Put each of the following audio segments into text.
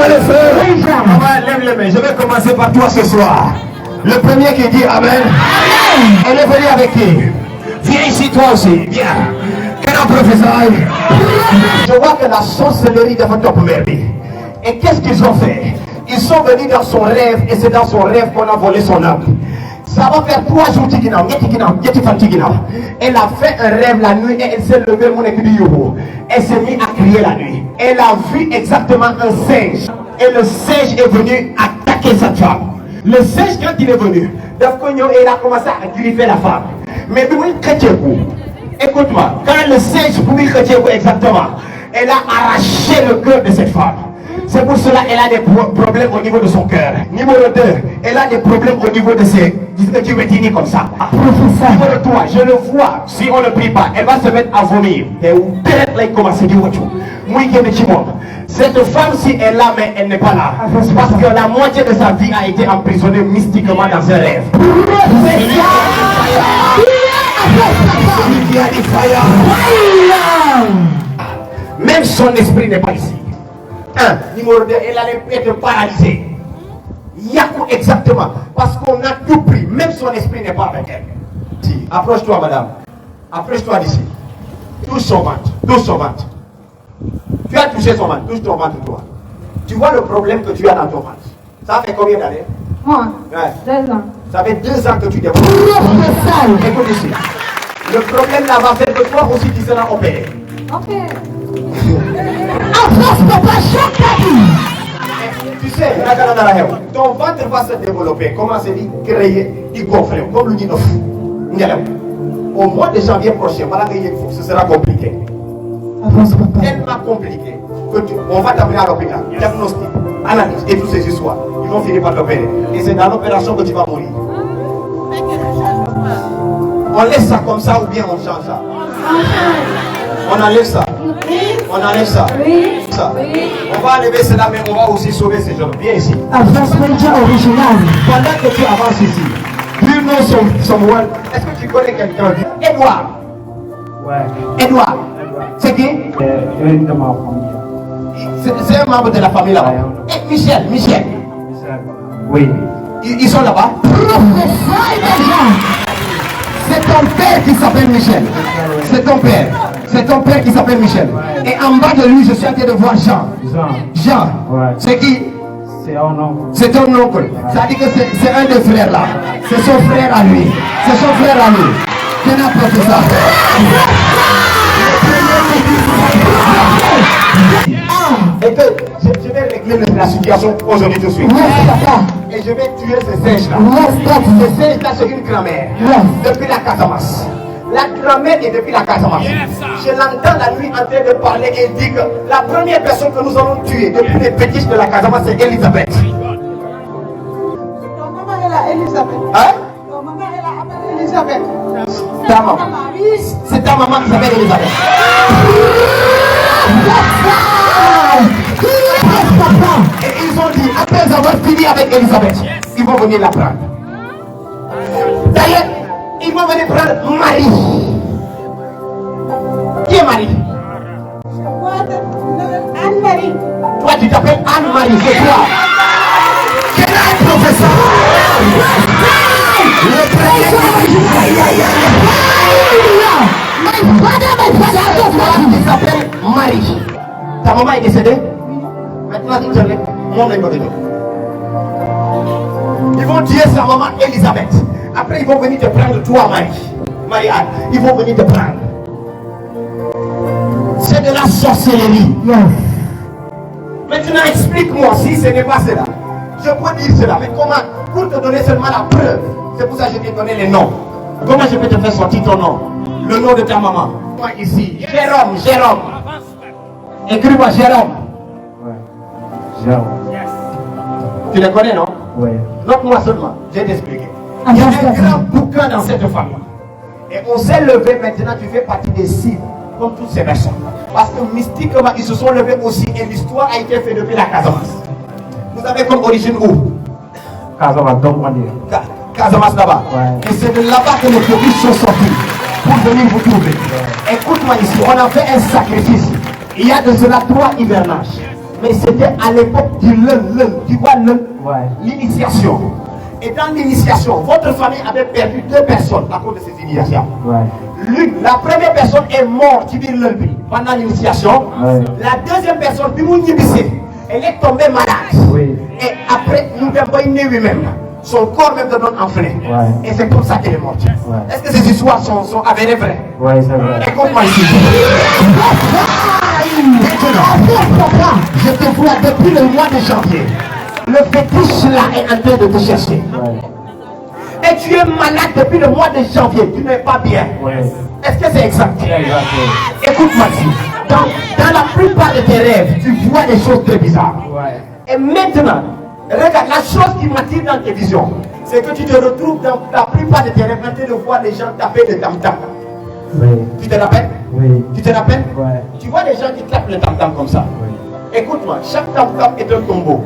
le feu. On va lève les mains. Je vais commencer par toi ce soir. Le premier qui dit Amen. Amen. Elle est venue avec qui? Viens ici toi aussi. Viens. Quel professeur? Je vois que la sorcellerie de votre mère. Et qu'est-ce qu'ils ont fait? Ils sont venus dans son rêve et c'est dans son rêve qu'on a volé son âme. Ça va faire 3 jours. Elle a fait un rêve la nuit et elle s'est levée. Elle s'est mise à crier la nuit. Elle a vu exactement un singe. Et le singe est venu attaquer cette femme. Le singe, quand il est venu, il a commencé à griffer la femme. Mais écoute-moi, quand le singe pouvait exactement, elle a arraché le cœur de cette femme. C'est pour cela qu'elle a des problèmes au niveau de son cœur. Numéro 2, elle a des problèmes au niveau de ses... Dis que tu veux dire comme ça. Numéro 3, je le vois, si on ne prie pas, elle va se mettre à vomir. Cette femme, si elle est là, mais elle n'est pas là. Parce que la moitié de sa vie a été emprisonnée mystiquement dans un rêve. Même son esprit n'est pas ici. Numéro 2, elle allait être paralysée. Yakou exactement. Parce qu'on a tout pris. Même son esprit n'est pas avec elle. Si, approche-toi, madame. Approche-toi d'ici. Touche son ventre. Touche son ventre. Tu as touché son ventre. Touche ton ventre, toi. Tu vois le problème que tu as dans ton ventre. Ça fait combien d'années? Moi, 2 ans. Ça fait 2 ans que tu développes. Écoute ici. Le problème là va faire que toi aussi tu seras opéré. Ok. Tu sais, ton ventre va se développer, commencer à créer, il gonfle, comme le dit au mois de janvier prochain, ce sera compliqué. Tellement compliqué que on va t'amener à l'hôpital, diagnostic, analyse et toutes ces histoires. Ils vont finir par t'opérer. Et c'est dans l'opération que tu vas mourir. On laisse ça comme ça ou bien on change ça? On enlève ça. On enlève ça. Oui. Ça. On va enlever cela, mais on va aussi sauver ces gens. Viens ici. Original. Pendant que tu avances ici, you know someone. Est-ce que tu connais quelqu'un? Edouard. Ouais. Edouard. C'est qui? Un de ma famille. C'est un membre de la famille là-bas. Et Michel. Oui. Ils sont là-bas. C'est ton père qui s'appelle Michel. C'est ton père. C'est ton père qui s'appelle Michel. Et en bas de lui, je suis en train de voir Jean. Jean. Ouais. C'est qui? C'est un oncle. C'est ton oncle. Ça dit que c'est un des frères là. C'est son frère à lui. C'est son frère à lui. Qui a professeur. Et que je vais régler la situation aujourd'hui tout de suite. Et je vais tuer ces singes là. Ces singes là, c'est une grand-mère. Depuis la Casamance. La grand-mère est depuis la Casamance. Je l'entends la nuit en train de parler et dit que la première personne que nous allons tuer depuis les petits de la Casamance, c'est Elisabeth. Ton maman est là, Elisabeth. Hein? Ton maman est là, appelle Elisabeth. Ta maman. C'est ta maman qui s'appelle Elisabeth. Et ils ont dit, après avoir fini avec Elisabeth, ils vont venir la prendre. D'ailleurs, ils vont venir prendre Marie. Qui est Marie? Moi, Anne-Marie. Toi, tu t'appelles Anne-Marie, c'est toi. Quel est le professeur? Le il s'appelle Marie. Ta maman est décédée? Maintenant, tu te lèves. Ils vont tuer sa maman Elisabeth. Après, ils vont venir te prendre toi, Marie-Anne. Ils vont venir te prendre. C'est de la sorcellerie. Maintenant, explique-moi si ce n'est pas cela. Je peux dire cela, mais comment? Pour te donner seulement la preuve. C'est pour ça que je t'ai donné les noms. Comment je peux te faire sortir ton nom? Le nom de ta maman. Moi ici. Jérôme. Écris-moi Jérôme. Jérôme. Tu les connais, non? Oui. Note-moi seulement, je vais t'expliquer. Il y a un grand bouquin dans cette femme. Et on s'est levé maintenant, tu fais partie des cibles, comme toutes ces personnes. Parce que mystiquement, ils se sont levés aussi et l'histoire a été faite depuis la Casamance. Vous avez comme origine où? Casamance, donc on dit. Casamance là-bas. Ouais. Et c'est de là-bas que les produits sont sortis pour venir vous trouver. Écoute-moi ici, on a fait un sacrifice. Il y a de cela 3 hivernages. Mais c'était à l'époque du tu vois Ouais. l'initiation. Et dans l'initiation, votre famille avait perdu 2 personnes à cause de ces initiations. Ouais. La première personne est morte pendant l'initiation. Ouais. La deuxième personne, elle est tombée malade. Oui. Et après, nous devons né lui-même. Son corps même donne enflé. Ouais. Et c'est comme ça qu'elle est morte. Ouais. Est-ce que ces histoires sont avérées vraies? Oui, c'est vrai. Écoute-moi ici. Maintenant, je te vois depuis le mois de janvier. Le fétiche là est en train de te chercher. Ouais. Et tu es malade depuis le mois de janvier. Tu n'es pas bien. Ouais. Est-ce que c'est exact? Exact. Écoute-moi ici. Dans la plupart de tes rêves, tu vois des choses très bizarres. Ouais. Et maintenant, regarde, la chose qui m'attire dans tes visions, c'est que tu te retrouves dans la plupart de tes rêves en train de voir les gens taper le tam-tam. Oui. Tu te rappelles? Oui. Tu te rappelles? Ouais. Tu vois les gens qui tapent le tam-tam comme ça. Oui. Écoute-moi, chaque tam-tam est un tombeau.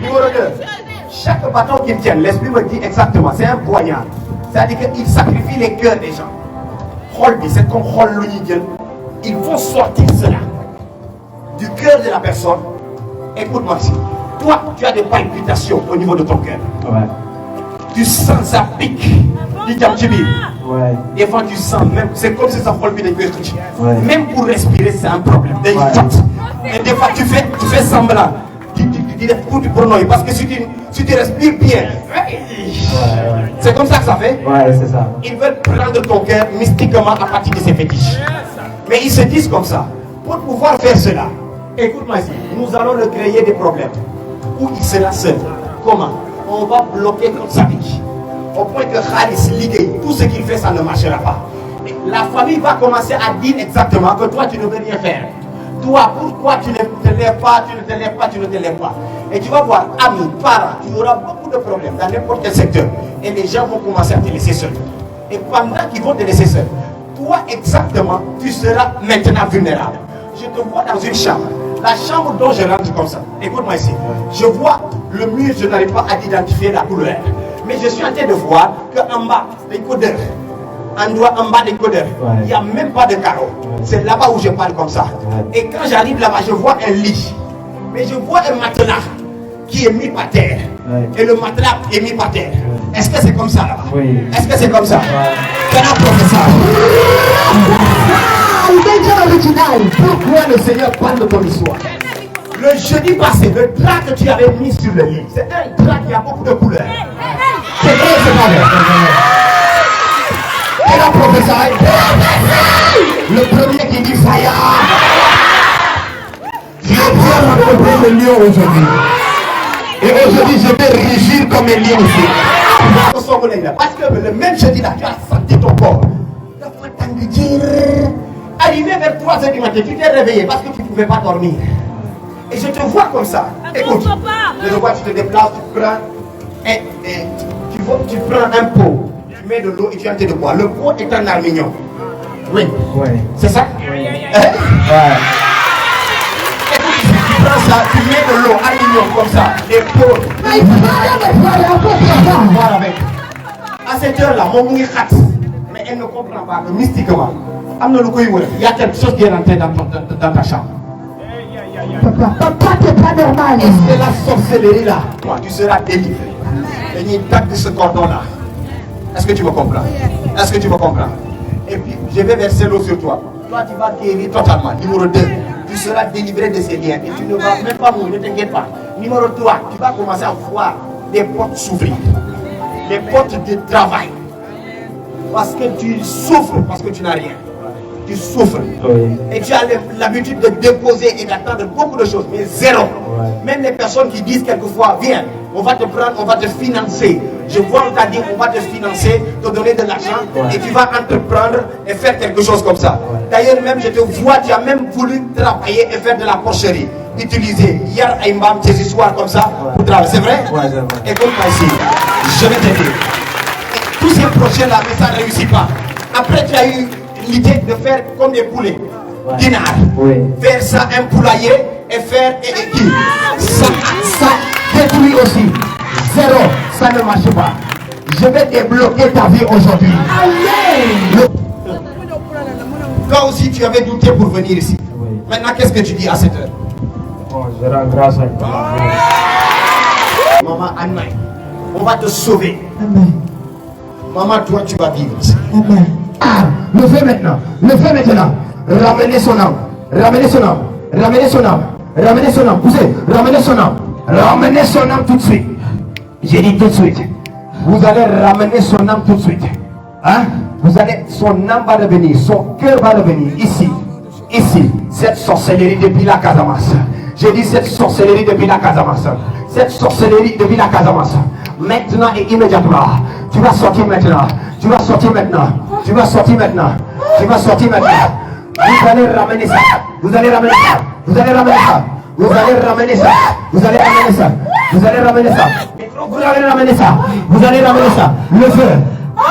Numéro 2. Chaque bâton qu'ils tiennent, l'esprit me dit exactement, c'est un poignard. C'est-à-dire qu'il sacrifie les cœurs des gens. C'est comme ils vont sortir cela du cœur de la personne. Écoute-moi ici. Toi, tu as des palpitations au niveau de ton cœur. Ouais. Tu sens ça pique. Ouais. Des fois, tu sens même, c'est comme si ça frôle des cœurs. Ouais. Même pour respirer, c'est un problème. Des Et des fois, tu fais semblant. Parce que si tu respires bien, c'est comme ça que ça fait. Ouais, c'est ça. Ils veulent prendre ton cœur mystiquement à partir de ces fétiches. Mais ils se disent comme ça. Pour pouvoir faire cela, écoute-moi ici, nous allons le créer des problèmes. Où il sera seul. Comment? On va bloquer toute sa vie. Au point que Khalis ligue, tout ce qu'il fait, ça ne marchera pas. Et la famille va commencer à dire exactement que toi, tu ne veux rien faire. Toi, pourquoi tu ne te lèves pas, tu ne te lèves pas, tu ne te lèves pas. Et tu vas voir, amis, parents, tu auras beaucoup de problèmes dans n'importe quel secteur. Et les gens vont commencer à te laisser seul. Et pendant qu'ils vont te laisser seul, toi exactement, tu seras maintenant vulnérable. Je te vois dans une chambre. La chambre dont je rentre comme ça, écoute-moi ici. Je vois le mur, je n'arrive pas à identifier la couleur. Mais je suis en train de voir qu'en bas, les codeurs, en bas des codeurs, il n'y a même pas de carreau. C'est là-bas où je parle comme ça. Et quand j'arrive là-bas, je vois un lit. Mais je vois un matelas qui est mis par terre. Et le matelas est mis par terre. Est-ce que c'est comme ça là-bas? Oui. Est-ce que c'est comme ça? Quel professeur? Pourquoi le Seigneur parle de ton histoire? Le jeudi passé, le drap que tu avais mis sur le lit, c'est un drap qui a beaucoup de couleurs. C'est vrai, c'est pas vrai. Quel professeur? Le premier qui dit fire. Je viens rencontrer le lion aujourd'hui. Et aujourd'hui, je vais régir comme un lion aussi. Parce que le même jeudi là, tu as senti ton corps. Arrivé vers 3h du matin, tu t'es réveillé parce que tu ne pouvais pas dormir. Et je te vois comme ça. Écoute, je te vois, tu te déplaces, tu prends, et tu prends un pot, tu mets de l'eau et tu es en train de boire. Le pot est en aluminium. Oui. C'est ça? Écoute, tu prends ça, tu mets de l'eau, aluminium comme ça, des pots. Voilà, avec. À cette heure-là, mon mouille rate. Mais elle ne comprend pas que mystiquement, il y a quelque chose qui est rentré dans ta chambre. Papa, t'es pas normal. Et c'est la sorcellerie là. Toi, tu seras délivré. Et il tape de ce cordon-là. Est-ce que tu me comprends? Est-ce que tu me comprends? Et puis, je vais verser l'eau sur toi. Toi, tu vas guérir totalement. Numéro 2, tu seras délivré de ces liens. Et tu ne vas même pas mourir, ne t'inquiète pas. Numéro 3, tu vas commencer à voir des portes s'ouvrir. Des portes de travail. Parce que tu souffres, parce que tu n'as rien. Tu souffres. Et tu as l'habitude de déposer et d'attendre beaucoup de choses, mais zéro. Même les personnes qui disent quelquefois, viens, on va te prendre, on va te financer. Je vois, on t'a dit, on va te financer, te donner de l'argent, et tu vas entreprendre et faire quelque chose comme ça. D'ailleurs, même, je te vois, tu as même voulu travailler et faire de la porcherie. Utiliser Yar Aïmbam, tes histoires comme ça, pour travailler. C'est vrai? Écoute-moi ici, je vais t'aider. Tous ces projets-là, mais ça ne réussit pas. Après, tu as eu l'idée de faire comme des poulets. Dinar. Faire ça un poulailler et faire et qui. Ça détruit aussi. Zéro, ça ne marche pas. Je vais débloquer ta vie aujourd'hui. Amen. Toi aussi, tu avais douté pour venir ici. Oui. Maintenant, qu'est-ce que tu dis à cette heure? Bon, je rends grâce à Dieu. Maman Anna, on va te sauver. Amen. Maman, toi, tu vas vivre ici. Amen. Ah, le fais maintenant. Le fais maintenant. Ramenez son âme. Ramenez son âme. Ramenez son âme. Ramenez son âme. Poussez. Ramenez son âme. Ramenez son âme tout de suite. J'ai dit tout de suite. Vous allez ramener son âme tout de suite. Hein? Vous allez, son âme va revenir. Son cœur va revenir. Ici. Ici. Cette sorcellerie depuis la Casamance. J'ai dit cette sorcellerie depuis la Casamance. Cette sorcellerie depuis la Casamance. Maintenant et immédiatement. Tu vas sortir maintenant. Tu vas sortir maintenant. Tu vas sortir maintenant. Tu vas sortir maintenant. Vous allez ramener ça. Vous allez ramener ça. Vous allez ramener ça. Vous allez ramener ça. Vous allez ramener ça. Vous allez ramener ça. Vous allez ramener ça. Vous allez ramener ça. Le feu.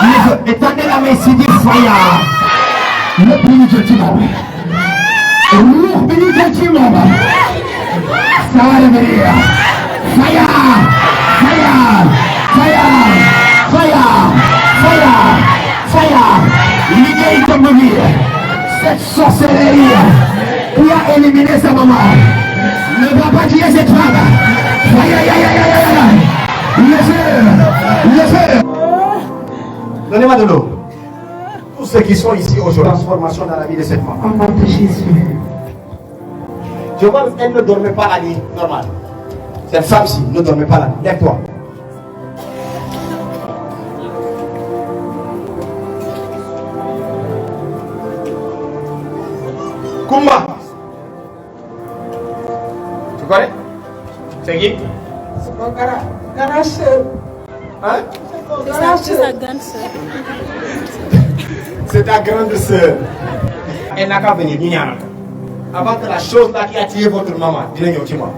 Le feu. Étendez la main ici. Dis fire. Le béni de Dieu. Le béni de Dieu. Ça va revenir. Fire. Fire. Fire. Fire. Fire. Fire. L'idée de mourir. Cette sorcellerie qui a éliminé sa maman ne va pas tuer cette femme. Aïe, aïe, aïe, aïe, aïe, aïe. Le feu. Le feu. Donnez-moi de l'eau. Tous ceux qui sont ici aujourd'hui, transformation dans la vie de cette femme. Au nom de Jésus. Je vois qu'elle ne dormait pas la nuit normale. Cette femme-ci ne dormait pas la nuit. Lève-toi. Kumba. Tu connais? C'est qui? C'est mon garage. Hein? C'est sa grande sœur. C'est ta grande sœur. Elle n'a qu'à venir, Ninyana. Avant que la chose là qui a tué votre maman, il est venu moi.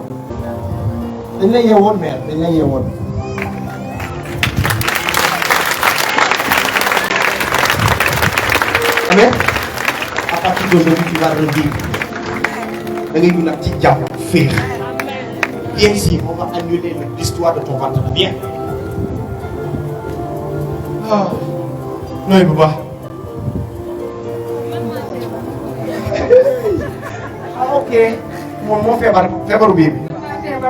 Il est venu, mère. Il est venu. Amen. À partir d'aujourd'hui, tu vas revivre. Da ngay dund ak ci jàmm féex. Viens ici, on va annuler l'histoire de ton ventre. Viens. Ah. Nooy bu baax. Ah ok. Moom moo feebaru bii bi.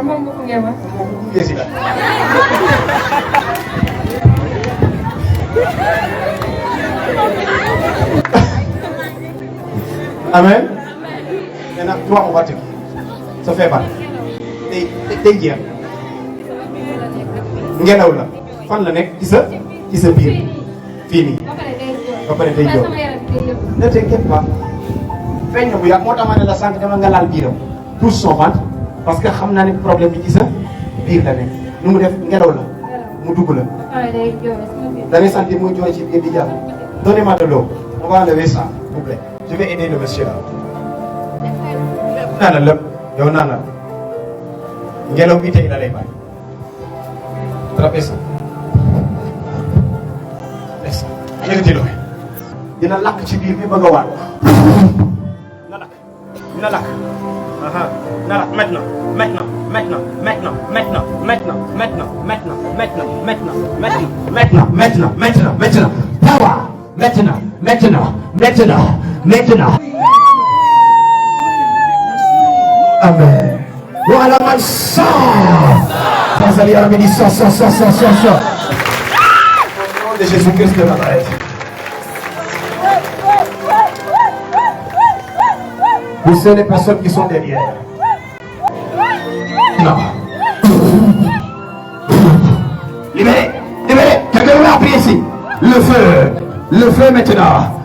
Moom bu ko ngeen wax. Moom bu gunge si la. Amen. Maintenant, toi, on va te guérir. Ça fait mal. Day jeex. Ngelaw la. Fan la nekk ci sa biir. Fii nii. Ba pare day jox. Ne t'inquiète pas. Feeñ na bu yàgg moo tax ma ne la sànq dama nga laal biiram. Touche son ventre parce que xam naa ne problème bi ci sa biir la nekk. Nu mu def ngelaw la. Mu dugg la. Da ngay sentir muy jooy ci biir di jàll. Donnez-moi de l'eau. On va enlever ça, s'il vous plaît. Je vais aider le monsieur là. Nana lépp yow nana ngelaw bi tey la lay bàyyi. Attrapez ça. Laisse ça. Yëkkati loxo dina lakk ci biir bi bëgg a waat. Na lakk. Dina lakk. Na lakk maintenant. Maintenant. Maintenant. Maintenant. Maintenant. Maintenant. Maintenant. Maintenant. Maintenant. Maintenant. Maintenant. Maintenant. Maintenant. Maintenant. Power. Maintenant. Maintenant. Maintenant. Maintenant. Amen. Voilà ma sang. Ça s'allie à la bénédiction. Au nom de Jésus-Christ de Nazareth. Poussez les personnes qui sont derrière. Non. Libérez. Libérez. Quelqu'un va appuyer ici. Le feu maintenant.